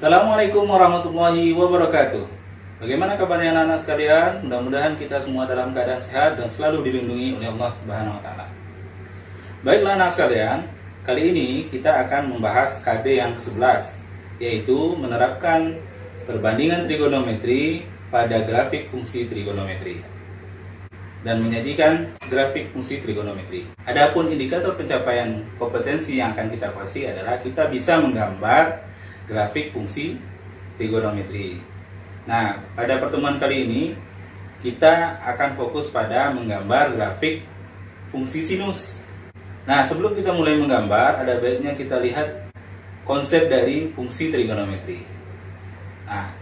Assalamualaikum warahmatullahi wabarakatuh. Bagaimana kabarnya anak-anak sekalian? Mudah-mudahan kita semua dalam keadaan sehat dan selalu dilindungi oleh Allah Subhanahu wa taala. Baiklah anak sekalian, kali ini kita akan membahas KD yang ke-11, yaitu menerapkan perbandingan trigonometri pada grafik fungsi trigonometri dan menyajikan grafik fungsi trigonometri. Adapun indikator pencapaian kompetensi yang akan kita kuasai adalah kita bisa menggambar grafik fungsi trigonometri. Nah, pada pertemuan kali ini kita akan fokus pada menggambar grafik fungsi sinus. Nah, sebelum kita mulai menggambar, ada baiknya kita lihat konsep dari fungsi trigonometri. Nah,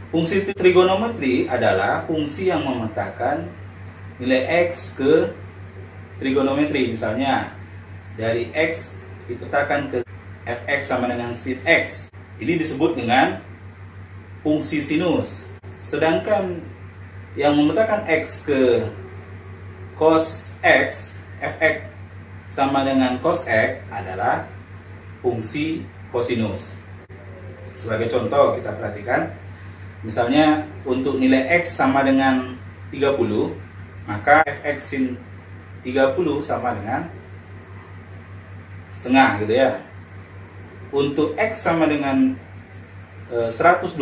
fungsi trigonometri adalah fungsi yang memetakan nilai X ke trigonometri. Misalnya, dari X dipetakan ke Fx sama dengan sin X. Ini disebut dengan fungsi sinus. Sedangkan yang memetakan X ke cos X, Fx sama dengan cos X adalah fungsi kosinus. Sebagai contoh kita perhatikan, misalnya untuk nilai X sama dengan 30, maka Fx sin 30 sama dengan setengah gitu ya. Untuk X sama dengan 120,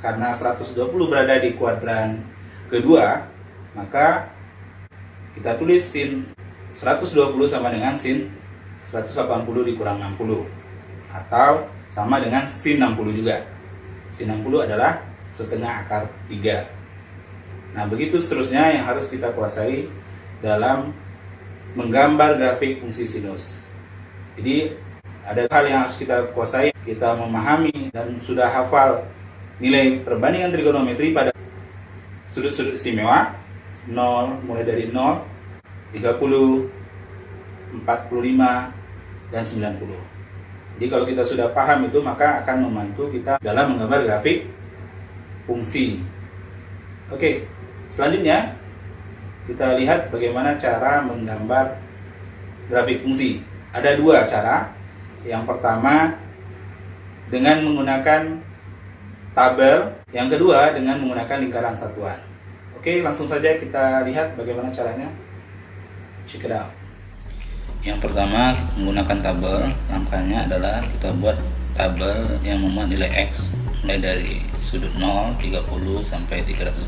karena 120 berada di kuadran kedua, maka kita tulis sin 120 sama dengan sin 180 dikurang 60, atau sama dengan sin 60 juga. Sin 60 adalah setengah akar 3. Nah, begitu seterusnya yang harus kita kuasai dalam menggambar grafik fungsi sinus. Jadi ada hal yang harus kita kuasai, kita memahami dan sudah hafal nilai perbandingan trigonometri pada sudut-sudut istimewa 0, mulai dari 0, 30, 45, dan 90. Jadi kalau kita sudah paham itu, maka akan membantu kita dalam menggambar grafik fungsi. Oke, selanjutnya kita lihat bagaimana cara menggambar grafik fungsi. Ada dua cara. Yang pertama dengan menggunakan tabel, yang kedua dengan menggunakan lingkaran satuan. Oke, langsung saja kita lihat bagaimana caranya. Check it out. Yang pertama menggunakan tabel. Langkahnya adalah kita buat tabel yang memuat nilai X mulai dari sudut 0, 30 sampai 360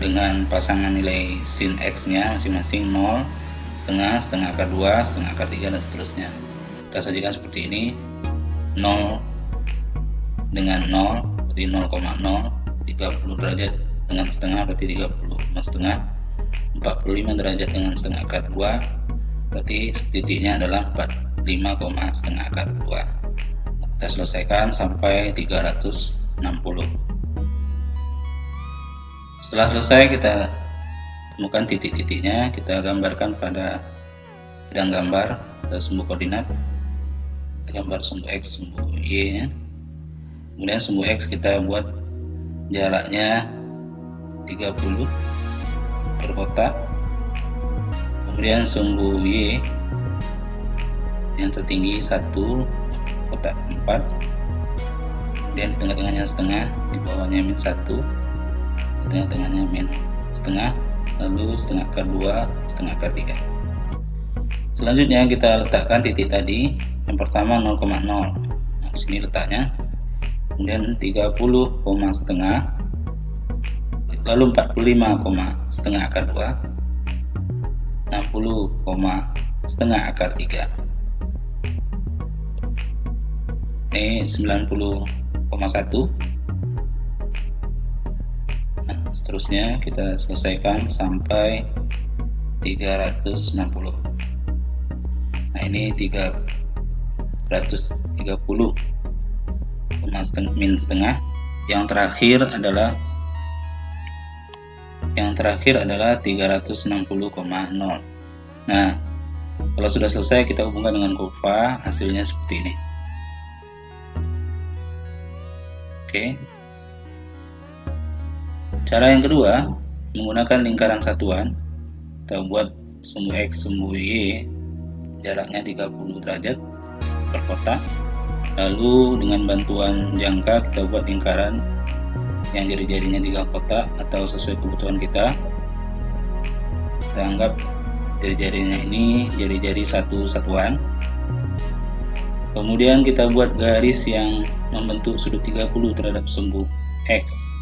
dengan pasangan nilai sin X nya masing-masing 0, setengah, setengah akar 2, setengah akar 3, dan seterusnya. Kita sajikan seperti ini. 0 dengan 0 berarti 0,0, 30 derajat dengan setengah berarti 30 setengah, 45 derajat dengan setengah akar 2 berarti titiknya adalah 45, setengah akar 2. Kita selesaikan sampai 360. Setelah selesai kita temukan titik-titiknya, kita gambarkan pada bidang gambar atau sumbu koordinat. Gambar sumbu X, sumbu Y nya. Kemudian sumbu X kita buat jaraknya 30 per kotak. Kemudian sumbu Y yang tertinggi 1, kotak 4. Kemudian di tengah-tengahnya setengah, di bawahnya min 1, di tengah-tengahnya min setengah, lalu setengah akar 2, setengah akar 3. Selanjutnya kita letakkan titik tadi. Yang pertama 0,0. Nah, di sini letaknya. Kemudian 30, setengah. Lalu 45, setengah akar 2. 60, setengah akar 3. Ini 90,1. Nah, seterusnya kita selesaikan sampai 360. Nah, ini 330 min setengah. Yang terakhir adalah 360,0. Nah, kalau sudah selesai kita hubungkan dengan kurva, hasilnya seperti ini. Oke. Cara yang kedua menggunakan lingkaran satuan. Kita buat sumbu X, sumbu Y jaraknya 30 derajat per kotak. Lalu dengan bantuan jangka kita buat lingkaran yang jari-jarinya 3 kotak atau sesuai kebutuhan kita. Kita anggap jari-jarinya ini jari-jari satu satuan. Kemudian kita buat garis yang membentuk sudut 30 terhadap sumbu X.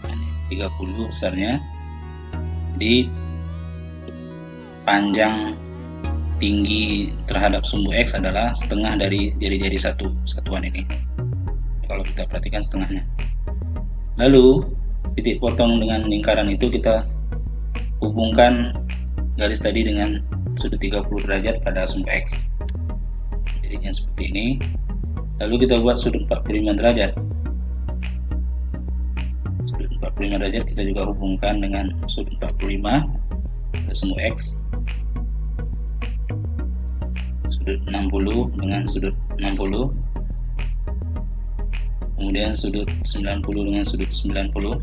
Nah, 30 besarnya. Jadi panjang tinggi terhadap sumbu X adalah setengah dari jari-jari satuan ini. Kalau kita perhatikan setengahnya. Lalu titik potong dengan lingkaran itu kita hubungkan garis tadi dengan sudut 30 derajat pada sumbu X. Jadinya seperti ini. Lalu kita buat sudut 45 derajat. Sudut 45 derajat kita juga hubungkan dengan sudut 45 pada sumbu X. Sudut 60 dengan sudut 60, kemudian sudut 90 dengan sudut 90.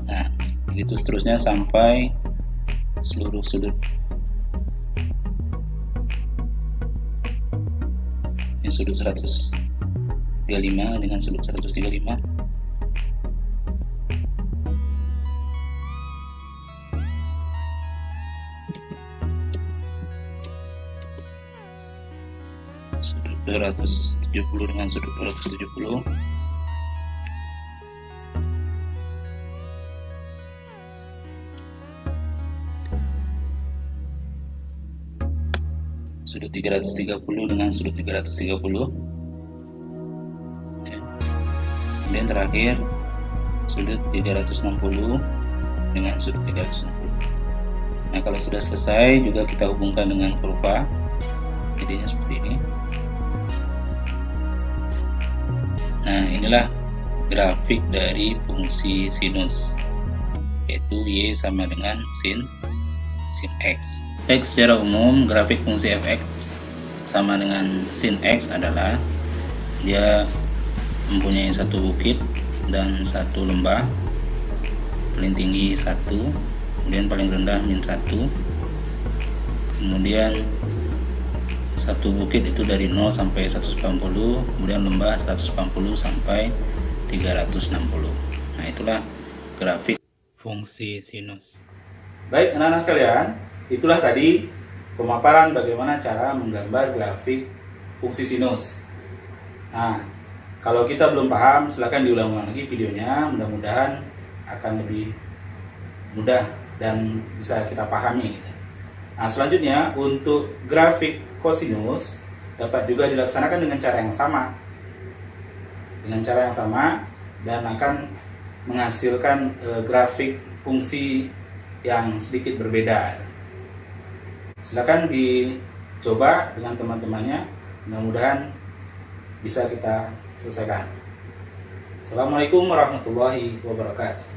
Nah, begitu seterusnya sampai seluruh sudut. Ini sudut 135 dengan sudut 135. Sudut 270 dengan sudut 270. Sudut 330 dengan sudut 330. Kemudian terakhir sudut 360 dengan sudut 360. Nah, kalau sudah selesai juga kita hubungkan dengan kurva. Jadinya seperti ini. Nah, inilah grafik dari fungsi sinus, yaitu Y sama dengan sin X. Secara umum grafik fungsi fx sama dengan sin X adalah dia mempunyai satu bukit dan satu lembah, paling tinggi 1, kemudian paling rendah -1, kemudian satu bukit itu dari 0 sampai 180, kemudian lembah 180 sampai 360. Nah, itulah grafik fungsi sinus. Baik anak-anak sekalian, itulah tadi pemaparan bagaimana cara menggambar grafik fungsi sinus. Nah, kalau kita belum paham silahkan diulang-ulang lagi videonya, mudah-mudahan akan lebih mudah dan bisa kita pahami. Nah, selanjutnya untuk grafik kosinus dapat juga dilaksanakan dengan cara yang sama. Dan akan menghasilkan grafik fungsi yang sedikit berbeda. Silakan dicoba dengan teman-temannya, mudah-mudahan bisa kita selesaikan. Assalamualaikum warahmatullahi wabarakatuh.